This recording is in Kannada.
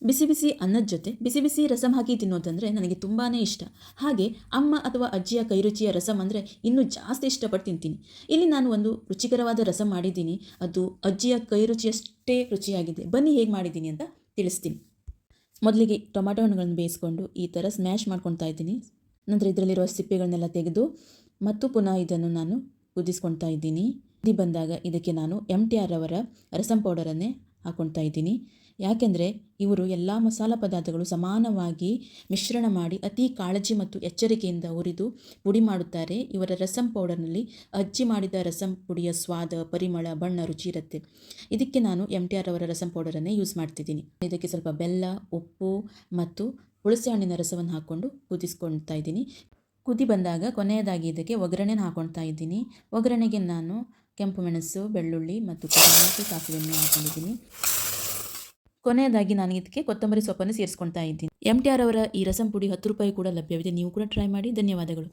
ಬಿಸಿ ಬಿಸಿ ಅನ್ನದ ಜೊತೆ ಬಿಸಿ ಬಿಸಿ ರಸಂ ಹಾಕಿ ತಿನ್ನೋದಂದರೆ ನನಗೆ ತುಂಬಾ ಇಷ್ಟ. ಹಾಗೆ ಅಮ್ಮ ಅಥವಾ ಅಜ್ಜಿಯ ಕೈರುಚಿಯ ರಸಂ ಅಂದರೆ ಇನ್ನೂ ಜಾಸ್ತಿ ಇಷ್ಟಪಟ್ಟು ತಿಂತೀನಿ. ಇಲ್ಲಿ ನಾನು ಒಂದು ರುಚಿಕರವಾದ ರಸಂ ಮಾಡಿದ್ದೀನಿ. ಅದು ಅಜ್ಜಿಯ ಕೈರುಚಿಯಷ್ಟೇ ರುಚಿಯಾಗಿದೆ. ಬನ್ನಿ ಹೇಗೆ ಮಾಡಿದ್ದೀನಿ ಅಂತ ತಿಳಿಸ್ತೀನಿ. ಮೊದಲಿಗೆ ಟೊಮಾಟೊ ಹಣ್ಣುಗಳನ್ನು ಬೇಯಿಸ್ಕೊಂಡು ಈ ಥರ ಸ್ಮ್ಯಾಶ್ ಮಾಡ್ಕೊತಾ ಇದ್ದೀನಿ. ನಂತರ ಇದರಲ್ಲಿರುವ ಸಿಪ್ಪೆಗಳನ್ನೆಲ್ಲ ತೆಗೆದು ಮತ್ತು ಪುನಃ ಇದನ್ನು ನಾನು ಕುದಿಸ್ಕೊಳ್ತಾ ಇದ್ದೀನಿ. ಕುದಿ ಬಂದಾಗ ಇದಕ್ಕೆ ನಾನು MTR ಅವರ ರಸಂ ಪೌಡರನ್ನೇ ಹಾಕ್ಕೊಳ್ತಾ ಇದ್ದೀನಿ. ಯಾಕೆಂದರೆ ಇವರು ಎಲ್ಲ ಮಸಾಲ ಪದಾರ್ಥಗಳು ಸಮಾನವಾಗಿ ಮಿಶ್ರಣ ಮಾಡಿ ಅತಿ ಕಾಳಜಿ ಮತ್ತು ಎಚ್ಚರಿಕೆಯಿಂದ ಹುರಿದು ಪುಡಿ ಮಾಡುತ್ತಾರೆ. ಇವರ ರಸಂ ಪೌಡರ್ನಲ್ಲಿ ಅಜ್ಜಿ ಮಾಡಿದ ರಸಂ ಪುಡಿಯ ಸ್ವಾದ, ಪರಿಮಳ, ಬಣ್ಣ, ರುಚಿ ಇರುತ್ತೆ. ಇದಕ್ಕೆ ನಾನು MTR ಅವರ ರಸಂ ಪೌಡರನ್ನೇ ಯೂಸ್ ಮಾಡ್ತಿದ್ದೀನಿ. ಇದಕ್ಕೆ ಸ್ವಲ್ಪ ಬೆಲ್ಲ, ಉಪ್ಪು ಮತ್ತು ಹುಣಸೆ ಹಣ್ಣಿನ ರಸವನ್ನು ಹಾಕ್ಕೊಂಡು ಕುದಿಸ್ಕೊಳ್ತಾ ಇದ್ದೀನಿ. ಕುದಿ ಬಂದಾಗ ಕೊನೆಯದಾಗಿ ಇದಕ್ಕೆ ಒಗ್ಗರಣೆನ ಹಾಕ್ಕೊಳ್ತಾ ಇದ್ದೀನಿ. ಒಗ್ಗರಣೆಗೆ ನಾನು ಕೆಂಪು ಮೆಣಸು, ಬೆಳ್ಳುಳ್ಳಿ ಮತ್ತು ಕರಿಬೇವು, ಸಾಸಿವೆಯನ್ನು ಹಾಕೊಂಡಿದ್ದೀನಿ. ಕೊನೆಯದಾಗಿ ನಾನು ಇದಕ್ಕೆ ಕೊತ್ತಂಬರಿ ಸೊಪ್ಪನ್ನು ಸೇರಿಸ್ಕೊಳ್ತಾ ಇದ್ದೀನಿ. MTR ಅವರ ಈ ರಸಂ ಪುಡಿ 10 ರೂಪಾಯಿ ಕೂಡ ಲಭ್ಯವಿದೆ. ನೀವು ಕೂಡ ಟ್ರೈ ಮಾಡಿ. ಧನ್ಯವಾದಗಳು.